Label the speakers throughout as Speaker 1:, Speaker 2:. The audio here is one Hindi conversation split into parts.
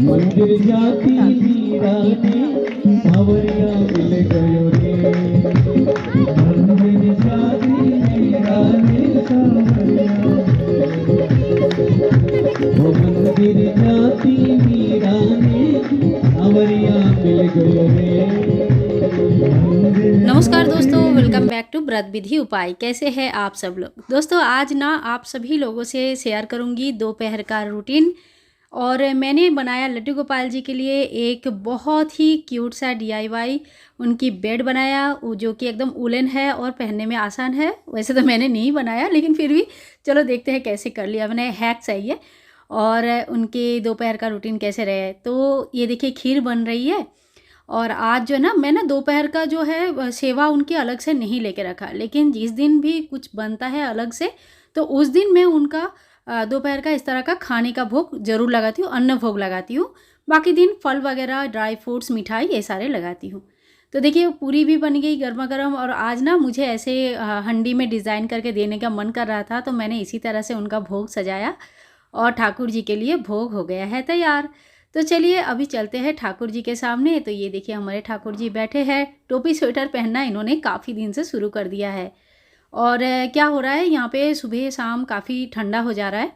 Speaker 1: मंदिर जाती मीरा ने सावरिया मिल गयो रे। मंदिर जाती मीरा ने सावरिया, वो मंदिर जाती मीरा ने सावरिया मिल गयो रे।
Speaker 2: नमस्कार दोस्तों, वेलकम बैक टू व्रत विधि उपाय। कैसे हैं आप सब लोग। दोस्तों आज ना आप सभी लोगों से शेयर करूंगी दोपहर का रूटीन। और मैंने बनाया लड्डू गोपाल जी के लिए एक बहुत ही क्यूट सा DIY उनकी बेड बनाया, जो कि एकदम वुलन है और पहनने में आसान है। वैसे तो मैंने नहीं बनाया, लेकिन फिर भी चलो देखते हैं कैसे कर लिया मैंने, हैक चाहिए। और उनके दोपहर का रूटीन कैसे रहे। तो ये देखिए खीर बन रही है। और आज जो है ना, मैं ना दोपहर का जो है सेवा उनकी अलग से नहीं लेके रखा, लेकिन जिस दिन भी कुछ बनता है अलग से तो उस दिन मैं उनका दोपहर का इस तरह का खाने का भोग ज़रूर लगाती हूँ, अन्न भोग लगाती हूँ। बाकी दिन फल वगैरह, ड्राई फ्रूट्स, मिठाई ये सारे लगाती हूँ। तो देखिए पूरी भी बन गई गर्मा गर्म। और आज ना मुझे ऐसे हंडी में डिज़ाइन करके देने का मन कर रहा था, तो मैंने इसी तरह से उनका भोग सजाया और ठाकुर जी के लिए भोग हो गया है तैयार। तो चलिए अभी चलते हैं ठाकुर जी के सामने। तो ये देखिए हमारे ठाकुर जी बैठे हैं। टोपी स्वेटर पहनना इन्होंने काफ़ी दिन से शुरू कर दिया है। और क्या हो रहा है यहाँ पे, सुबह शाम काफ़ी ठंडा हो जा रहा है।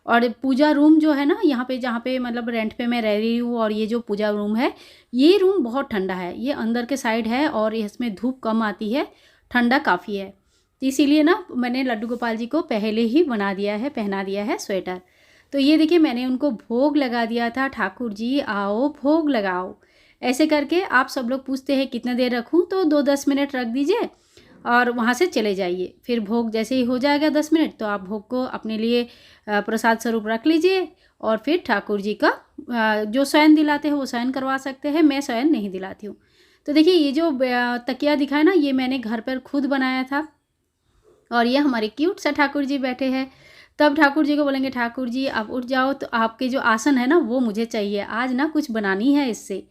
Speaker 2: और पूजा रूम जो है ना यहाँ पे, जहाँ पे मतलब रेंट पे मैं रह रही हूँ, और ये जो पूजा रूम है ये रूम बहुत ठंडा है। ये अंदर के साइड है और इसमें धूप कम आती है, ठंडा काफ़ी है। तो इसीलिए ना मैंने लड्डू गोपाल जी को पहले ही बना दिया है, पहना दिया है स्वेटर। तो ये देखिए मैंने उनको भोग लगा दिया था। ठाकुर जी आओ भोग लगाओ, ऐसे करके आप सब लोग पूछते हैं कितने देर रखूं, तो 2-10 मिनट रख दीजिए और वहाँ से चले जाइए। फिर भोग जैसे ही हो जाएगा 10 मिनट, तो आप भोग को अपने लिए प्रसाद स्वरूप रख लीजिए। और फिर ठाकुर जी का जो शयन दिलाते हैं वो शयन करवा सकते हैं, मैं शयन नहीं दिलाती हूँ। तो देखिए ये जो तकिया दिखा है ना, ये मैंने घर पर खुद बनाया था। और ये हमारे क्यूट सा ठाकुर जी बैठे हैं। तब ठाकुर जी को बोलेंगे, ठाकुर जी आप उठ जाओ, तो आपके जो आसन है ना वो मुझे चाहिए, आज ना कुछ बनानी है इससे।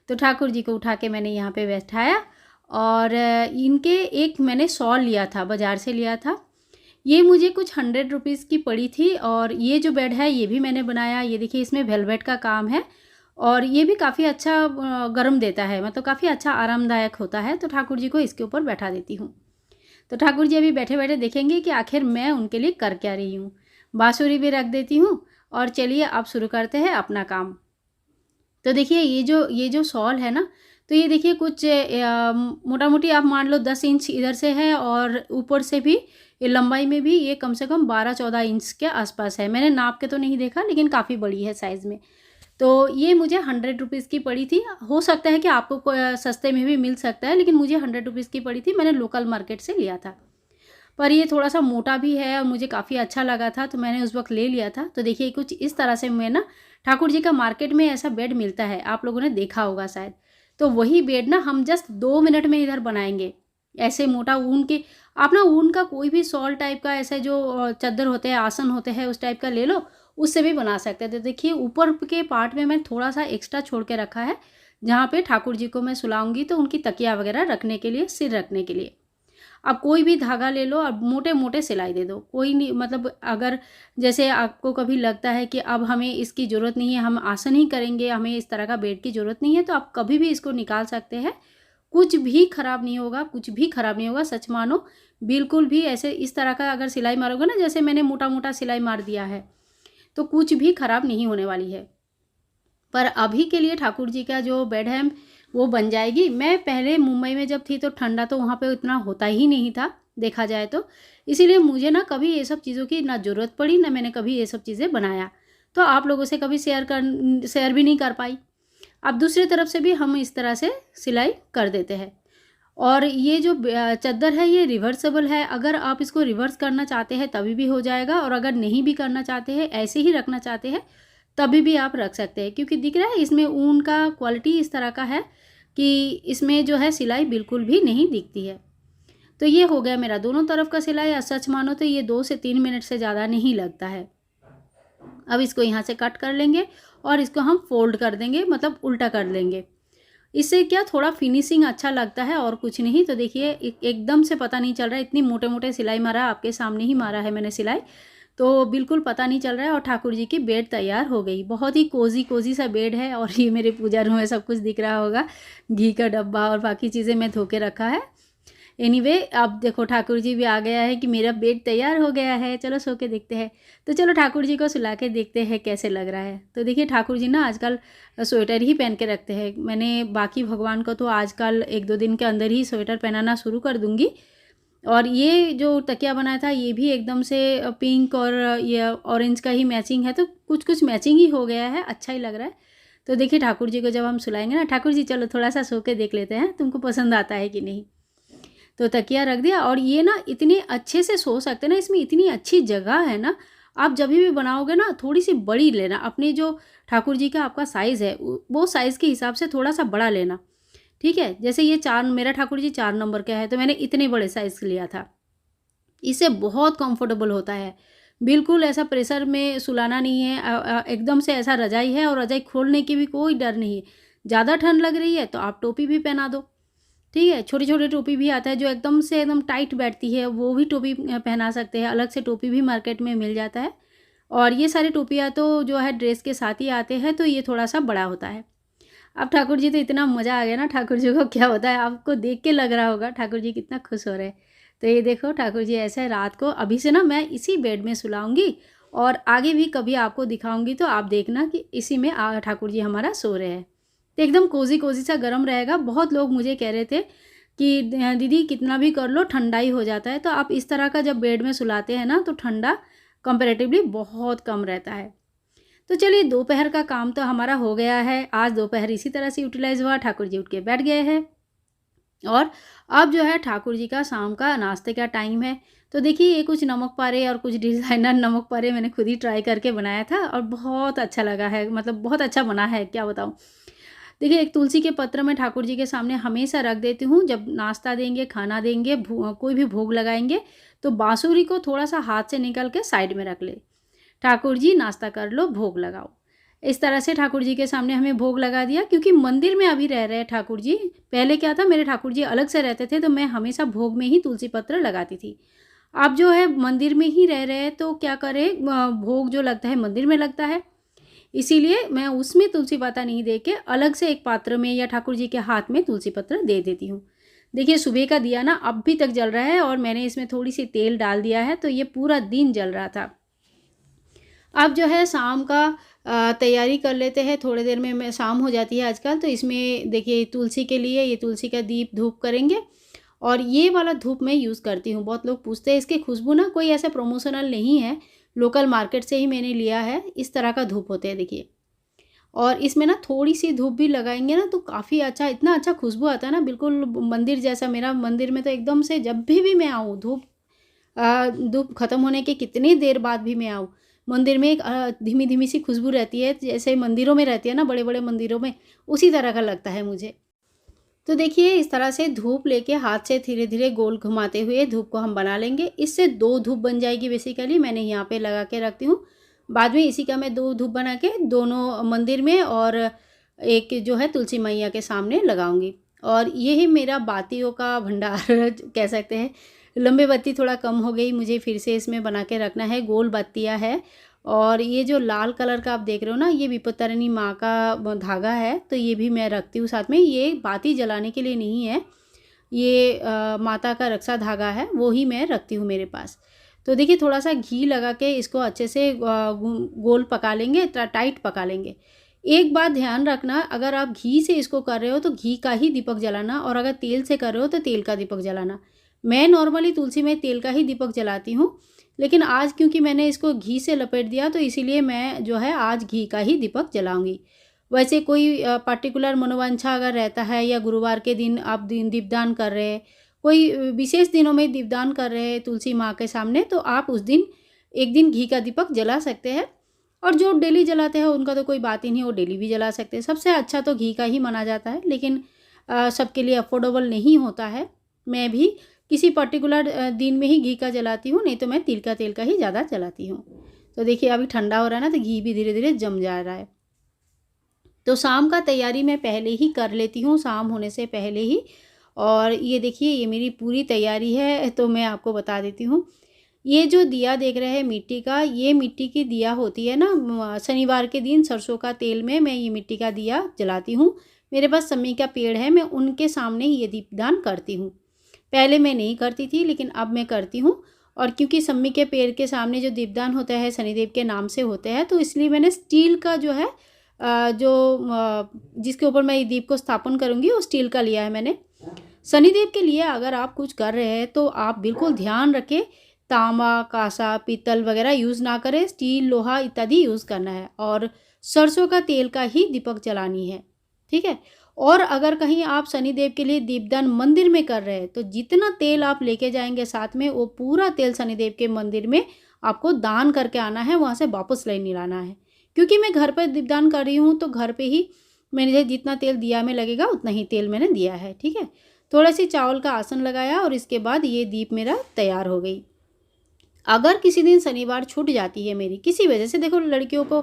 Speaker 2: तो ठाकुर जी को उठा के मैंने यहाँ पे बैठाया। और इनके एक मैंने शॉल लिया था, बाज़ार से लिया था। ये मुझे कुछ 100 रुपीज़ की पड़ी थी। और ये जो बेड है ये भी मैंने बनाया। ये देखिए इसमें वेलवेट का काम है और ये भी काफ़ी अच्छा गर्म देता है, मतलब काफ़ी अच्छा आरामदायक होता है। तो ठाकुर जी को इसके ऊपर बैठा देती हूँ। तो ठाकुर जी अभी बैठे बैठे देखेंगे कि आखिर मैं उनके लिए कर क्या रही हूँ। बाँसुरी भी रख देती हूँ। और चलिए अब शुरू करते हैं अपना काम। तो देखिए ये जो शॉल है ना, तो ये देखिए कुछ मोटा मोटी आप मान लो 10 इंच इधर से है, और ऊपर से भी ये लंबाई में भी ये कम से कम 12-14 इंच के आसपास है। मैंने नाप के तो नहीं देखा, लेकिन काफ़ी बड़ी है साइज़ में। तो ये मुझे 100 रुपीज़ की पड़ी थी। हो सकता है कि आपको सस्ते में भी मिल सकता है, लेकिन मुझे 100 रुपीज़ की पड़ी थी। मैंने लोकल मार्केट से लिया था। पर ये थोड़ा सा मोटा भी है और मुझे काफ़ी अच्छा लगा था, तो मैंने उस वक्त ले लिया था। तो देखिए कुछ इस तरह से मैं ना, ठाकुर जी का मार्केट में ऐसा बेड मिलता है, आप लोगों ने देखा होगा शायद। तो वही बेड ना हम जस्ट 2 मिनट में इधर बनाएंगे। ऐसे मोटा ऊन के, आप ना ऊन का कोई भी शॉल टाइप का, ऐसे जो चादर होते हैं, आसन होते हैं, उस टाइप का ले लो, उससे भी बना सकते हैं। तो देखिए ऊपर के पार्ट में मैं थोड़ा सा एक्स्ट्रा छोड़ के रखा है, जहाँ पे ठाकुर जी को मैं सुलाऊंगी, तो उनकी तकिया वगैरह रखने के लिए, सिर रखने के लिए। आप कोई भी धागा ले लो और मोटे मोटे सिलाई दे दो, कोई नहीं, मतलब अगर जैसे आपको कभी लगता है कि अब हमें इसकी ज़रूरत नहीं है, हम आसन ही करेंगे, हमें इस तरह का बेड की ज़रूरत नहीं है, तो आप कभी भी इसको निकाल सकते हैं। कुछ भी ख़राब नहीं होगा, कुछ भी ख़राब नहीं होगा, सच मानो। बिल्कुल भी ऐसे इस तरह का अगर सिलाई मारोगे ना, जैसे मैंने मोटा मोटा सिलाई मार दिया है, तो कुछ भी ख़राब नहीं होने वाली है। पर अभी के लिए ठाकुर जी का जो बेड है वो बन जाएगी। मैं पहले मुंबई में जब थी तो ठंडा तो वहाँ पे इतना होता ही नहीं था, देखा जाए तो। इसीलिए मुझे ना कभी ये सब चीज़ों की ना ज़रूरत पड़ी, ना मैंने कभी ये सब चीज़ें बनाया। तो आप लोगों से कभी शेयर भी नहीं कर पाई। अब दूसरी तरफ से भी हम इस तरह से सिलाई कर देते हैं। और ये जो चद्दर है ये रिवर्सेबल है, अगर आप इसको रिवर्स करना चाहते हैं तभी भी हो जाएगा, और अगर नहीं भी करना चाहते हैं, ऐसे ही रखना चाहते हैं, तभी भी आप रख सकते हैं। क्योंकि दिख रहा है इसमें ऊन का क्वालिटी इस तरह का है कि इसमें जो है सिलाई बिल्कुल भी नहीं दिखती है। तो ये हो गया मेरा दोनों तरफ का सिलाई। और सच मानो तो ये 2 से 3 मिनट से ज़्यादा नहीं लगता है। अब इसको यहाँ से कट कर लेंगे और इसको हम फोल्ड कर देंगे, मतलब उल्टा कर लेंगे। इससे क्या थोड़ा फिनिशिंग अच्छा लगता है, और कुछ नहीं। तो देखिए एकदम से पता नहीं चल रहा है, इतनी मोटे मोटे सिलाई मारा, आपके सामने ही मारा है मैंने सिलाई। तो बिल्कुल पता नहीं चल रहा है। और ठाकुर जी की बेड तैयार हो गई। बहुत ही कोज़ी सा बेड है और ये मेरे पूजा रूम में सब कुछ दिख रहा होगा। घी का डब्बा और बाकी चीज़ें मैं धो के रखा है। एनीवे अब देखो ठाकुर जी भी आ गया है कि मेरा बेड तैयार हो गया है, चलो सो के देखते हैं। तो चलो ठाकुर जी को सुला के देखते हैं कैसे लग रहा है। तो देखिए ठाकुर जी ना आजकल स्वेटर ही पहन के रखते हैं। मैंने बाकी भगवान को तो आजकल 1-2 दिन के अंदर ही स्वेटर पहनाना शुरू कर दूँगी। और ये जो तकिया बनाया था ये भी एकदम से पिंक और ये ऑरेंज का ही मैचिंग है, तो कुछ मैचिंग ही हो गया है, अच्छा ही लग रहा है। तो देखिए ठाकुर जी को जब हम सुलाएंगे ना, ठाकुर जी चलो थोड़ा सा सो के देख लेते हैं तुमको पसंद आता है कि नहीं। तो तकिया रख दिया और ये ना इतने अच्छे से सो सकते हैं ना, इसमें इतनी अच्छी जगह है ना। आप जब भी बनाओगे ना थोड़ी सी बड़ी लेना, अपने जो ठाकुर जी का आपका साइज़ है वो साइज़ के हिसाब से थोड़ा सा बड़ा लेना, ठीक है। जैसे ये 4 मेरा ठाकुर जी 4 नंबर का है तो मैंने इतने बड़े साइज़ लिया था। इससे बहुत कंफर्टेबल होता है, बिल्कुल ऐसा प्रेशर में सुलाना नहीं है। एकदम से ऐसा रजाई है और रजाई खोलने की भी कोई डर नहीं है। ज़्यादा ठंड लग रही है तो आप टोपी भी पहना दो, ठीक है। छोटी टोपी भी आता है जो एकदम से एकदम टाइट बैठती है, वो भी टोपी पहना सकते हैं। अलग से टोपी भी मार्केट में मिल जाता है। और ये सारी टोपियाँ तो जो है ड्रेस के साथ ही आते हैं, तो ये थोड़ा सा बड़ा होता है। अब ठाकुर जी तो इतना मज़ा आ गया ना, ठाकुर जी को क्या होता है आपको देख के लग रहा होगा ठाकुर जी कितना खुश हो रहे हैं। तो ये देखो ठाकुर जी ऐसे रात को अभी से ना मैं इसी बेड में सुलाऊंगी और आगे भी कभी आपको दिखाऊंगी तो आप देखना कि इसी में ठाकुर जी हमारा सो रहे हैं। तो एकदम कोज़ी सा गर्म रहेगा। बहुत लोग मुझे कह रहे थे कि दीदी कितना भी कर लो ठंडा ही हो जाता है। तो आप इस तरह का जब बेड में सुलाते हैं ना तो ठंडा कंपैरेटिवली बहुत कम रहता है। तो चलिए दोपहर का काम तो हमारा हो गया है। आज दोपहर इसी तरह से यूटिलाइज़ हुआ, ठाकुर जी उठ के बैठ गए हैं। और अब जो है ठाकुर जी का शाम का नाश्ते का टाइम है। तो देखिए ये कुछ नमक पारे और कुछ डिज़ाइनर नमक पारे मैंने खुद ही ट्राई करके बनाया था और बहुत अच्छा लगा है, मतलब बहुत अच्छा बना है, क्या बताऊँ। देखिए एक तुलसी के पत्र में ठाकुर जी के सामने हमेशा रख देती हूँ। जब नाश्ता देंगे, खाना देंगे, कोई भी भोग लगाएंगे तो बाँसुरी को थोड़ा सा हाथ से निकल के साइड में रख ले। ठाकुर जी नाश्ता कर लो, भोग लगाओ। इस तरह से ठाकुर जी के सामने हमें भोग लगा दिया, क्योंकि मंदिर में अभी रह रहे हैं ठाकुर जी। पहले क्या था, मेरे ठाकुर जी अलग से रहते थे तो मैं हमेशा भोग में ही तुलसी पत्र लगाती थी। अब जो है मंदिर में ही रह रहे हैं तो क्या करें, भोग जो लगता है मंदिर में लगता है, इसीलिए मैं उसमें तुलसी पत्ता नहीं दे के अलग से एक पात्र में या ठाकुर जी के हाथ में तुलसी पत्र दे देती हूँ। देखिए सुबह का दिया ना अब भी तक जल रहा है और मैंने इसमें थोड़ी सी तेल डाल दिया है तो ये पूरा दिन जल रहा था। अब जो है शाम का तैयारी कर लेते हैं। थोड़ी देर में मैं शाम हो जाती है आजकल। तो इसमें देखिए तुलसी के लिए ये तुलसी का दीप धूप करेंगे और ये वाला धूप मैं यूज़ करती हूँ। बहुत लोग पूछते हैं, इसकी खुशबू ना कोई ऐसा प्रमोशनल नहीं है, लोकल मार्केट से ही मैंने लिया है। इस तरह का धूप होते हैं देखिए, और इसमें ना थोड़ी सी धूप भी लगाएंगे ना तो काफ़ी अच्छा, इतना अच्छा खुशबू आता है ना, बिल्कुल मंदिर जैसा। मेरा मंदिर में तो एकदम से जब भी मैं आऊँ धूप ख़त्म होने के कितनी देर बाद भी मैं आऊँ, मंदिर में एक धीमी धीमी सी खुशबू रहती है, जैसे मंदिरों में रहती है ना, बड़े बड़े मंदिरों में, उसी तरह का लगता है मुझे। तो देखिए इस तरह से धूप लेके हाथ से धीरे धीरे गोल घुमाते हुए धूप को हम बना लेंगे। इससे 2 धूप बन जाएगी बेसिकली। मैंने यहाँ पे लगा के रखती हूँ, बाद में इसी का मैं 2 धूप बना के दोनों मंदिर में और एक जो है तुलसी मैया के सामने लगाऊंगी। और यही मेरा बातियों का भंडार कह सकते हैं। लंबे बत्ती थोड़ा कम हो गई, मुझे फिर से इसमें बना के रखना है। गोल बत्तियाँ है और ये जो लाल कलर का आप देख रहे हो ना, ये विपत्तारिणी माँ का धागा है, तो ये भी मैं रखती हूँ साथ में। ये बाती जलाने के लिए नहीं है, ये माता का रक्षा धागा है, वो ही मैं रखती हूँ मेरे पास। तो देखिए थोड़ा सा घी लगा के इसको अच्छे से गोल पका लेंगे, टाइट पका लेंगे। एक बात ध्यान रखना, अगर आप घी से इसको कर रहे हो तो घी का ही दीपक जलाना, और अगर तेल से कर रहे हो तो तेल का दीपक जलाना। मैं नॉर्मली तुलसी में तेल का ही दीपक जलाती हूँ, लेकिन आज क्योंकि मैंने इसको घी से लपेट दिया तो इसीलिए मैं जो है आज घी का ही दीपक जलाऊंगी। वैसे कोई पर्टिकुलर मनोवांछा अगर रहता है, या गुरुवार के दिन आप दीपदान कर रहे हैं, कोई विशेष दिनों में दीपदान कर रहे हैं तुलसी माँ के सामने, तो आप उस दिन एक दिन घी का दीपक जला सकते हैं। और जो डेली जलाते हैं उनका तो कोई बात ही नहीं, वो डेली भी जला सकते हैं। सबसे अच्छा तो घी का ही माना जाता है, लेकिन सबके लिए अफोर्डेबल नहीं होता है। मैं भी किसी पर्टिकुलर दिन में ही घी का जलाती हूँ, नहीं तो मैं तिल का तेल का ही ज़्यादा जलाती हूँ। तो देखिए अभी ठंडा हो रहा है ना, तो घी भी धीरे धीरे जम जा रहा है। तो शाम का तैयारी मैं पहले ही कर लेती हूँ, शाम होने से पहले ही। और ये देखिए ये मेरी पूरी तैयारी है, तो मैं आपको बता देती हूँ। ये जो दिया देख रहे हैं मिट्टी का, ये मिट्टी की दिया होती है ना, शनिवार के दिन सरसों का तेल में मैं ये मिट्टी का दिया जलाती हूँ। मेरे पास सम्मी का पेड़ है, मैं उनके सामने ही ये दीपदान करती हूँ। पहले मैं नहीं करती थी, लेकिन अब मैं करती हूँ। और क्योंकि सम्मी के पेड़ के सामने जो दीपदान होता है शनिदेव के नाम से होते हैं, तो इसलिए मैंने स्टील का जो है जिसके ऊपर मैं ये दीप को स्थापन करूँगी वो स्टील का लिया है मैंने। शनिदेव के लिए अगर आप कुछ कर रहे हैं तो आप बिल्कुल ध्यान रखें, तांबा, कांसा, पीतल वगैरह यूज़ ना करें, स्टील, लोहा इत्यादि यूज़ करना है और सरसों का तेल का ही दीपक जलानी है, ठीक है। और अगर कहीं आप शनिदेव के लिए दीपदान मंदिर में कर रहे हैं तो जितना तेल आप लेके जाएंगे साथ में, वो पूरा तेल शनिदेव के मंदिर में आपको दान करके आना है, वहाँ से वापस नहीं लाना है। क्योंकि मैं घर पर दीपदान कर रही हूँ तो घर पे ही मैंने जितना तेल दिया में लगेगा उतना ही तेल मैंने दिया है, ठीक है। थोड़ा सी चावल का आसन लगाया और इसके बाद ये दीप मेरा तैयार हो गई। अगर किसी दिन शनिवार छूट जाती है मेरी किसी वजह से, देखो लड़कियों को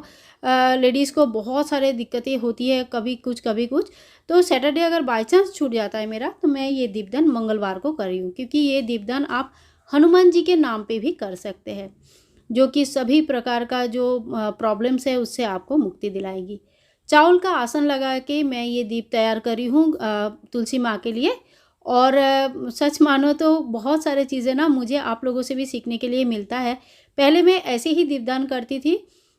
Speaker 2: लेडीज़ को बहुत सारे दिक्कतें होती है, कभी कुछ कभी कुछ, तो सैटरडे अगर बाई चांस छूट जाता है मेरा तो मैं ये दीपदान मंगलवार को कर रही हूँ। क्योंकि ये दीपदान आप हनुमान जी के नाम पे भी कर सकते हैं, जो कि सभी प्रकार का जो प्रॉब्लम्स है उससे आपको मुक्ति दिलाएगी। चावल का आसन लगा के मैं ये दीप तैयार करी हूँ तुलसी माँ के लिए। और सच मानो तो बहुत सारे चीज़ें ना मुझे आप लोगों से भी सीखने के लिए मिलता है। पहले मैं ऐसे ही दीपदान करती थी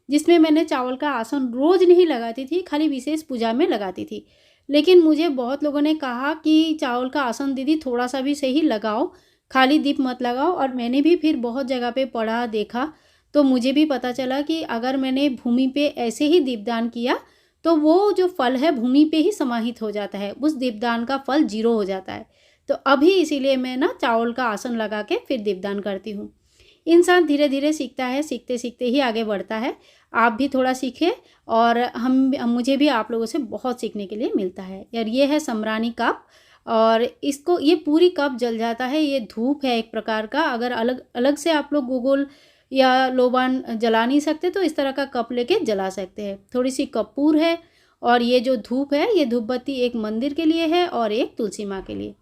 Speaker 2: जिसमें मैंने चावल का आसन रोज़ नहीं लगाती थी, खाली विशेष पूजा में लगाती थी। लेकिन मुझे बहुत लोगों ने कहा कि चावल का आसन दीदी थोड़ा सा भी सही लगाओ, खाली दीप मत लगाओ। और मैंने भी फिर बहुत जगह पे पढ़ा देखा, तो मुझे भी पता चला कि अगर मैंने भूमि पे ऐसे ही दीपदान किया तो वो जो फल है भूमि पे ही समाहित हो जाता है, उस दीपदान का फल 0 हो जाता है। तो अभी इसीलिए मैं ना चावल का आसन लगा के फिर दीपदान करती हूँ। इंसान धीरे धीरे सीखता है, सीखते सीखते ही आगे बढ़ता है। आप भी थोड़ा सीखें और मुझे भी आप लोगों से बहुत सीखने के लिए मिलता है। यार ये है सम्रानी कप और इसको ये पूरी कप जल जाता है। ये धूप है एक प्रकार का, अगर अलग अलग से आप लोग गोगोल या लोबान जला नहीं सकते तो इस तरह का कप लेके जला सकते हैं। थोड़ी सी कपूर है और ये जो धूप है ये धूप बत्ती एक मंदिर के लिए है और एक तुलसी माँ के लिए।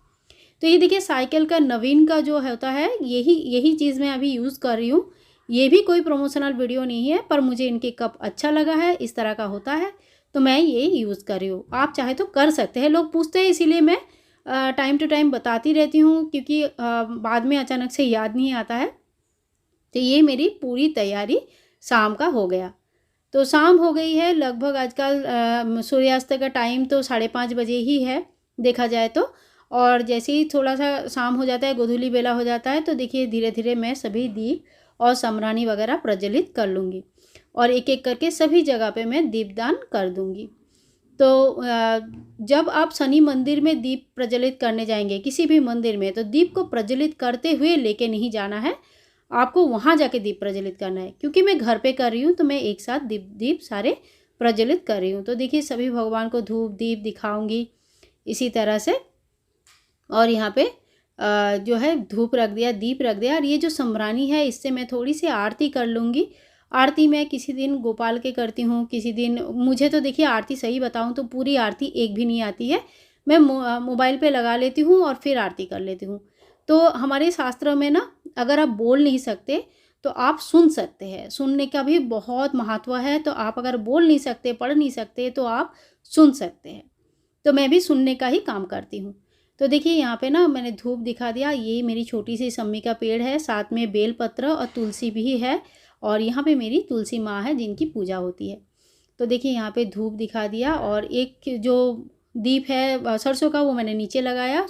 Speaker 2: तो ये देखिए साइकिल का नवीन का जो होता है यही चीज़ मैं अभी यूज़ कर रही हूँ। ये भी कोई प्रमोशनल वीडियो नहीं है, पर मुझे इनके कप अच्छा लगा है, इस तरह का होता है तो मैं ये यूज़ कर रही हूँ। आप चाहे तो कर सकते हैं, लोग पूछते हैं इसीलिए मैं टाइम टू टाइम बताती रहती हूँ, क्योंकि बाद में अचानक से याद नहीं आता है। तो ये मेरी पूरी तैयारी शाम का हो गया। तो शाम हो गई है लगभग, आजकल सूर्यास्त का टाइम तो 5:30 बजे ही है देखा जाए तो। और जैसे ही थोड़ा सा शाम हो जाता है, गोधूली बेला हो जाता है, तो देखिए धीरे धीरे मैं सभी दीप और सम्रानी वगैरह प्रज्वलित कर लूँगी और एक एक करके सभी जगह पे मैं दीपदान कर दूँगी। तो जब आप शनि मंदिर में दीप प्रज्वलित करने जाएंगे किसी भी मंदिर में, तो दीप को प्रज्वलित करते हुए लेके नहीं जाना है, आपको वहाँ जाके दीप प्रज्वलित करना है। क्योंकि मैं घर पे कर रही हूँ तो मैं एक साथ दीप सारे प्रज्वलित कर रही हूँ। तो देखिए सभी भगवान को धूप दीप दिखाऊंगी इसी तरह से। और यहाँ पे जो है धूप रख दिया, दीप रख दिया। और ये जो सम्रानी है इससे मैं थोड़ी सी आरती कर लूँगी। आरती मैं किसी दिन गोपाल के करती हूँ, किसी दिन मुझे तो देखिए आरती सही बताऊँ तो पूरी आरती एक भी नहीं आती है। मैं मोबाइल पे लगा लेती हूँ और फिर आरती कर लेती हूँ। तो हमारे शास्त्रों में ना अगर आप बोल नहीं सकते तो आप सुन सकते हैं, सुनने का भी बहुत महत्व है। तो आप अगर बोल नहीं सकते, पढ़ नहीं सकते, तो आप सुन सकते हैं। तो मैं भी सुनने का ही काम करती हूँ। तो देखिए यहाँ पे ना मैंने धूप दिखा दिया। ये मेरी छोटी सी सम्मी का पेड़ है, साथ में बेलपत्र और तुलसी भी है। और यहाँ पे मेरी तुलसी माँ है जिनकी पूजा होती है। तो देखिए यहाँ पे धूप दिखा दिया और एक जो दीप है सरसों का वो मैंने नीचे लगाया।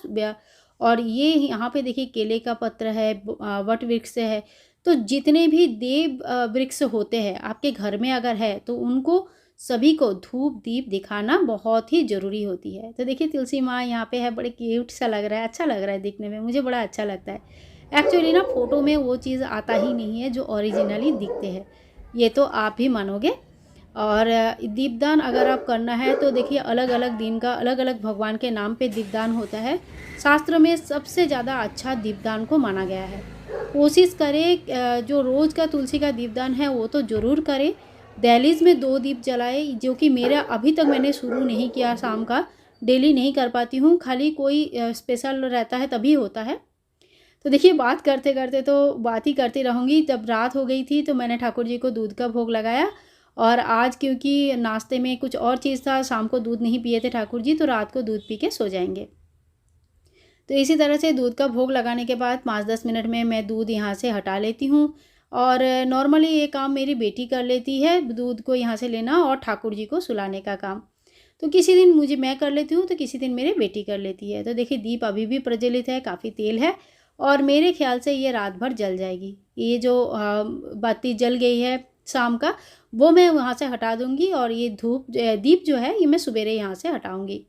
Speaker 2: और ये यहाँ पे देखिए केले का पत्र है, वट वृक्ष है। तो जितने भी देव वृक्ष होते हैं आपके घर में अगर है तो उनको सभी को धूप दीप दिखाना बहुत ही ज़रूरी होती है। तो देखिए तुलसी माँ यहाँ पे है, बड़े क्यूट सा लग रहा है, अच्छा लग रहा है दिखने में, मुझे बड़ा अच्छा लगता है। एक्चुअली ना फ़ोटो में वो चीज़ आता ही नहीं है जो ओरिजिनली दिखते हैं, ये तो आप भी मानोगे। और दीपदान अगर आप करना है तो देखिए अलग अलग दिन का अलग अलग भगवान के नाम पे दीपदान होता है। शास्त्र में सबसे ज़्यादा अच्छा दीपदान को माना गया है। कोशिश करें जो रोज़ का तुलसी का दीपदान है वो तो ज़रूर करें। दहलीज में 2 दीप जलाए, जो कि मेरा अभी तक मैंने शुरू नहीं किया, शाम का डेली नहीं कर पाती हूँ, खाली कोई स्पेशल रहता है तभी होता है। तो देखिए बात करते करते तो बात ही करती रहूँगी। जब रात हो गई थी तो मैंने ठाकुर जी को दूध का भोग लगाया, और आज क्योंकि नाश्ते में कुछ और चीज़ था, शाम को दूध नहीं पिए थे ठाकुर जी, तो रात को दूध पी के सो जाएंगे। तो इसी तरह से दूध का भोग लगाने के बाद 5-10 मिनट में मैं दूध यहाँ से हटा लेती हूँ। और नॉर्मली ये काम मेरी बेटी कर लेती है, दूध को यहाँ से लेना और ठाकुर जी को सुलाने का काम। तो किसी दिन मुझे मैं कर लेती हूँ, तो किसी दिन मेरी बेटी कर लेती है। तो देखिए दीप अभी भी प्रज्वलित है, काफ़ी तेल है, और मेरे ख्याल से ये रात भर जल जाएगी। ये जो बत्ती जल गई है शाम का, वो मैं वहाँ से हटा दूँगी, और ये दीप जो है ये मैं सवेरे यहाँ से हटाऊँगी।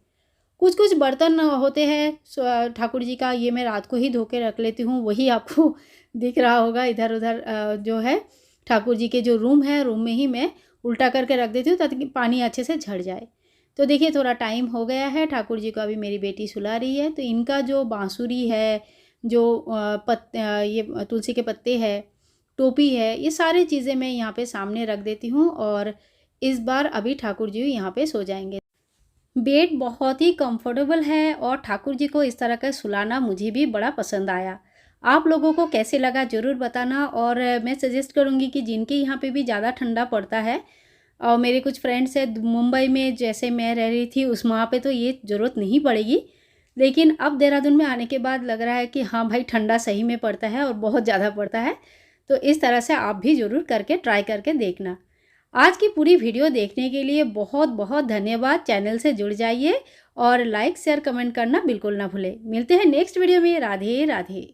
Speaker 2: कुछ कुछ बर्तन होते हैं ठाकुर जी का, ये मैं रात को ही धो के रख लेती हूँ। वही आपको दिख रहा होगा इधर उधर जो है ठाकुर जी के जो रूम है, रूम में ही मैं उल्टा करके रख देती हूँ ताकि पानी अच्छे से झड़ जाए। तो देखिए थोड़ा टाइम हो गया है, ठाकुर जी को अभी मेरी बेटी सुला रही है। तो इनका जो बांसुरी है, जो ये तुलसी के पत्ते हैं, टोपी है, ये सारी चीज़ें मैं यहाँ पे सामने रख देती हूँ, और इस बार अभी ठाकुर जी यहाँ पे सो जाएंगे। बेड बहुत ही कंफर्टेबल है, और ठाकुर जी को इस तरह का सुलाना मुझे भी बड़ा पसंद आया। आप लोगों को कैसे लगा ज़रूर बताना। और मैं सजेस्ट करूँगी कि जिनके यहाँ पे भी ज़्यादा ठंडा पड़ता है, और मेरे कुछ फ्रेंड्स हैं मुंबई में, जैसे मैं रह रही थी उस वहाँ पे तो ये ज़रूरत नहीं पड़ेगी, लेकिन अब देहरादून में आने के बाद लग रहा है कि हाँ भाई ठंडा सही में पड़ता है, और बहुत ज़्यादा पड़ता है। तो इस तरह से आप भी ज़रूर करके ट्राई करके देखना। आज की पूरी वीडियो देखने के लिए बहुत बहुत धन्यवाद। चैनल से जुड़ जाइए, और लाइक शेयर कमेंट करना बिल्कुल ना भूलें। मिलते हैं नेक्स्ट वीडियो में। राधे राधे।